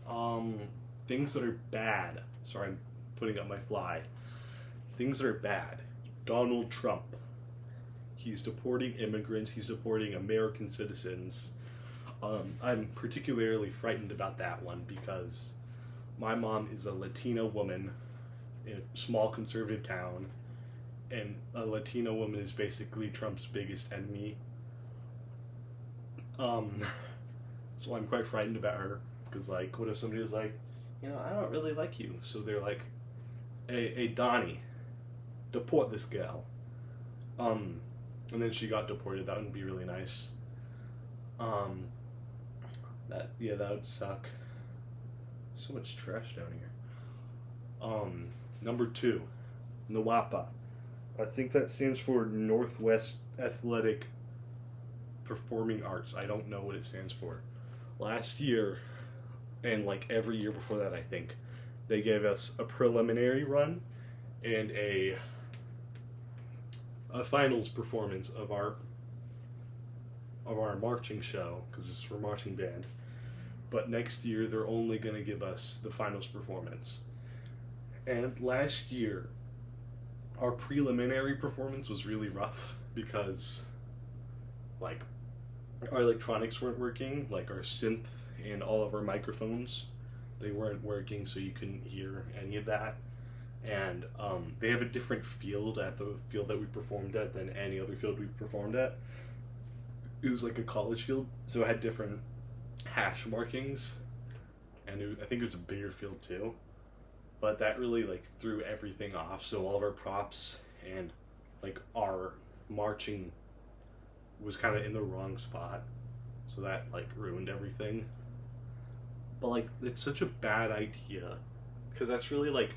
Um, things that are bad. Sorry, I'm putting up my fly. Things that are bad. Donald Trump. He's deporting immigrants. He's deporting American citizens. I'm particularly frightened about that one because my mom is a Latina woman in a small conservative town, and a Latina woman is basically Trump's biggest enemy. Um, so I'm quite frightened about her because, like, what if somebody was like, I don't really like you? So they're like, hey, Donnie, deport this gal. Um, and then she got deported. That would be really nice. Um, that would suck. So much trash down here. Number two, NWAPA. I think that stands for Northwest Athletic Performing Arts. I don't know what it stands for. Last year, and like every year before that, I think, they gave us a preliminary run and a finals performance of our marching show because it's for marching band. But next year they're only going to give us the finals performance. And last year our preliminary performance was really rough because like our electronics weren't working, like our synth and all of our microphones, they weren't working, so you couldn't hear any of that. And they have a different field at the field that we performed at than any other field we've performed at. It was like a college field, so it had different hash markings, and I think it was a bigger field too. But that really like threw everything off. So all of our props and like our marching was kind of in the wrong spot, so that like ruined everything. But like it's such a bad idea because that's really like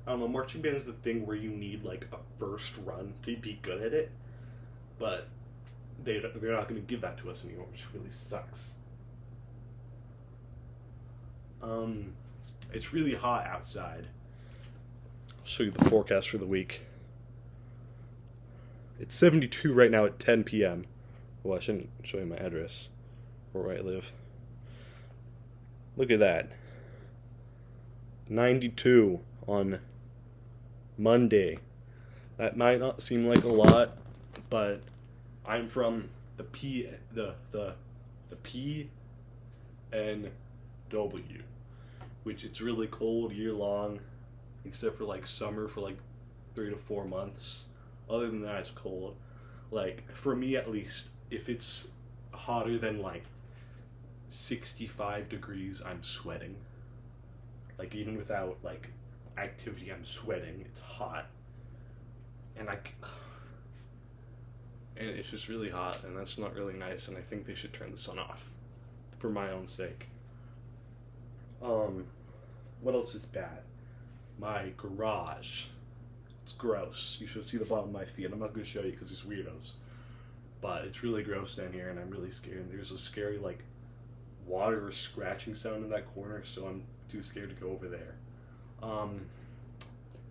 marching band is the thing where you need like a first run to be good at it, but they're not going to give that to us anymore, which really sucks. It's really hot outside. I'll show you the forecast for the week. It's 72 right now at 10 p.m. Well, I shouldn't show you my address or where I live. Look at that. 92 on Monday. That might not seem like a lot, but I'm from the P and W, which it's really cold year long, except for like summer for like 3 to 4 months. Other than that, it's cold. Like for me at least, if it's hotter than like 65 degrees, I'm sweating. Like even without like activity, I'm sweating. It's hot, and and it's just really hot, and that's not really nice. And I think they should turn the sun off, for my own sake. What else is bad? My garage. It's gross. You should see the bottom of my feet. I'm not going to show you because it's weirdos, but it's really gross down here, and I'm really scared. There's a scary like water scratching sound in that corner, so I'm too scared to go over there.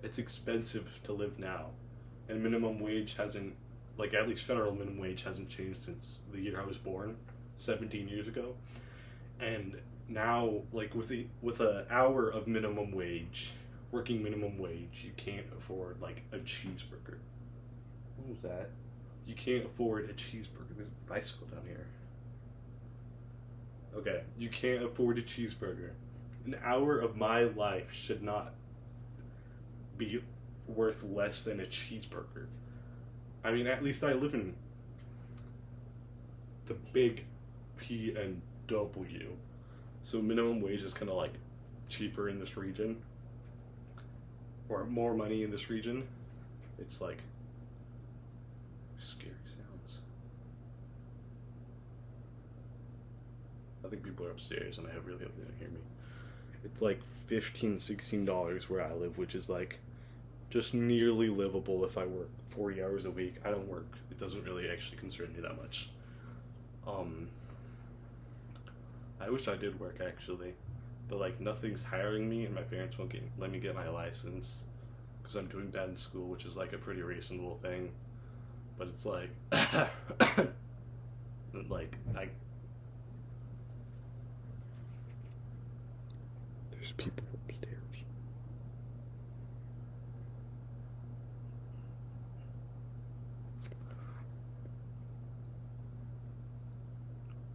It's expensive to live now, and minimum wage hasn't, like at least federal minimum wage hasn't changed since the year I was born, 17 years ago. And now, like with an hour of minimum wage, working minimum wage, you can't afford like a cheeseburger. What was that? You can't afford a cheeseburger. There's a bicycle down here. Okay, you can't afford a cheeseburger. An hour of my life should not be worth less than a cheeseburger. I mean, at least I live in the big P and W, so minimum wage is kind of like cheaper in this region, or more money in this region. It's like scary sounds. I think people are upstairs, and I really hope they don't hear me. It's like $15-16 where I live, which is like just nearly livable if I work 40 hours a week. I don't work. It doesn't really actually concern me that much. I wish I did work actually, but like nothing's hiring me, and my parents won't let me get my license because I'm doing bad in school, which is like a pretty reasonable thing. But it's like, like There's people upstairs.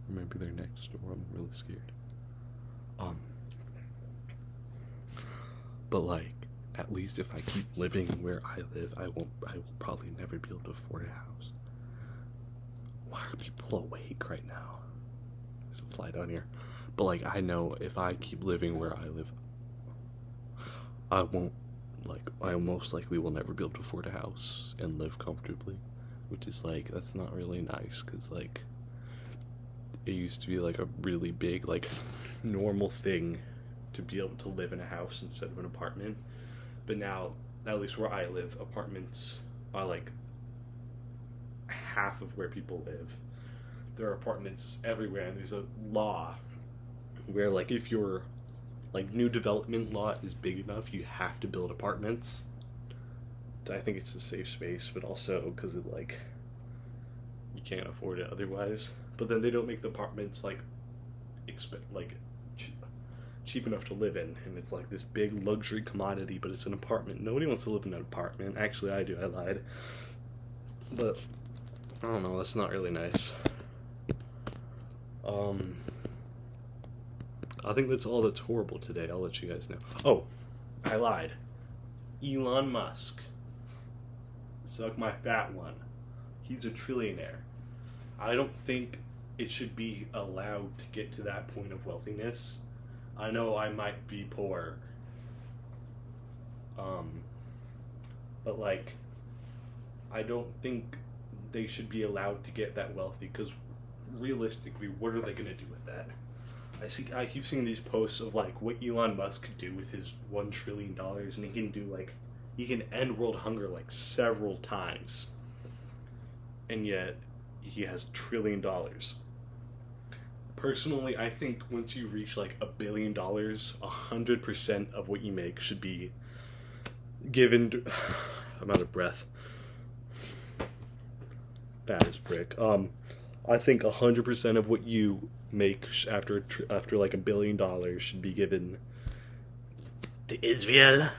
Or maybe they're next door. I'm really scared. But like, at least if I keep living where I live, I will probably never be able to afford a house. Why are people awake right now? There's a fly down here. But like, I know if I keep living where I live, I most likely will never be able to afford a house and live comfortably. Which is like, that's not really nice, because like, it used to be like a really big, like, normal thing to be able to live in a house instead of an apartment. But now, at least where I live, apartments are like half of where people live. There are apartments everywhere, and there's a law where like if your like new development lot is big enough, you have to build apartments. I think it's a safe space, but also because it like you can't afford it otherwise. But then they don't make the apartments like cheap enough to live in, and it's like this big luxury commodity, but it's an apartment. Nobody wants to live in an apartment. Actually, I do. I lied. But I don't know. That's not really nice. I think that's all that's horrible today. I'll let you guys know. Oh, I lied. Elon Musk. Suck my fat one. He's a trillionaire. I don't think it should be allowed to get to that point of wealthiness. I know I might be poor. But like, I don't think they should be allowed to get that wealthy, because realistically, what are they going to do with that? I keep seeing these posts of like what Elon Musk could do with his $1 trillion, and he can end world hunger like several times, and yet he has $1 trillion. Personally, I think once you reach like $1 billion, 100% of what you make should be given. I'm out of breath. Bad as frick. I think 100% of what you make after like $1 billion should be given to Israel.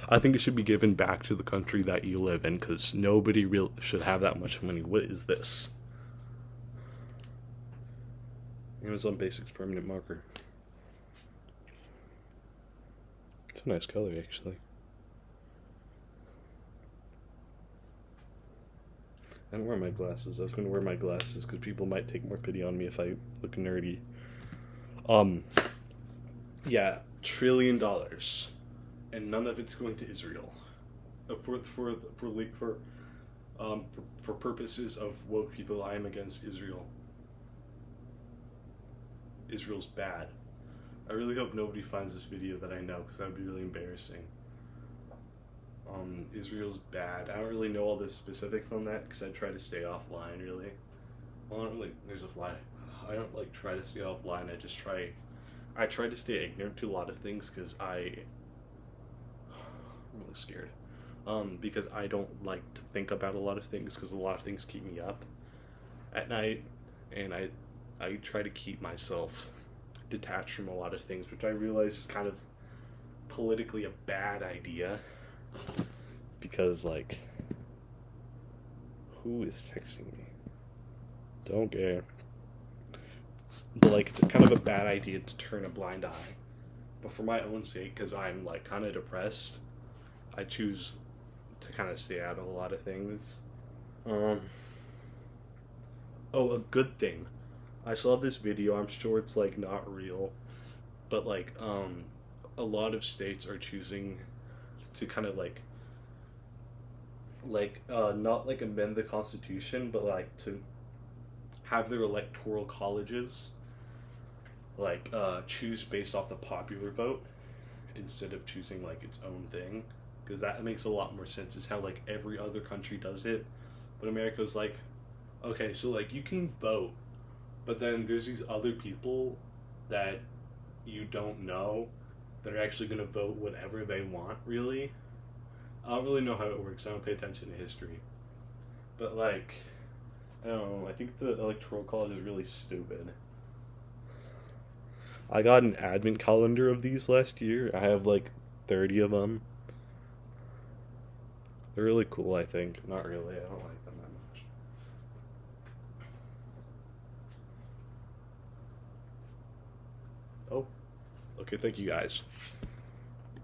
I think it should be given back to the country that you live in, because nobody should have that much money. What is this? Amazon Basics permanent marker. It's a nice color, actually. I don't wear my glasses. I was going to wear my glasses because people might take more pity on me if I look nerdy. Yeah, $1 trillion, and none of it's going to Israel. For purposes of woke people, I am against Israel. Israel's bad. I really hope nobody finds this video that I know, because that would be really embarrassing. Israel's bad. I don't really know all the specifics on that, because I try to stay offline, really. Well, I don't really, there's a fly. I don't like try to stay offline, I try to stay ignorant to a lot of things, because I'm really scared. Because I don't like to think about a lot of things, because a lot of things keep me up at night, and I try to keep myself detached from a lot of things, which I realize is kind of politically a bad idea, because like, who is texting me? Don't care. But like, it's kind of a bad idea to turn a blind eye. But for my own sake, because I'm like kind of depressed, I choose to kind of stay out of a lot of things. Oh, a good thing. I saw this video, I'm sure it's like not real, but like a lot of states are choosing to kind of like not like amend the Constitution, but like to have their electoral colleges like choose based off the popular vote instead of choosing like its own thing, because that makes a lot more sense. It's how like every other country does it, but America's like, okay, so like you can vote, but then there's these other people that you don't know that are actually going to vote whatever they want, really. I don't really know how it works. I don't pay attention to history. But, like, I don't know. I think the Electoral College is really stupid. I got an advent calendar of these last year. I have like 30 of them. They're really cool, I think. Not really, I don't like them that much. Oh, okay, thank you guys.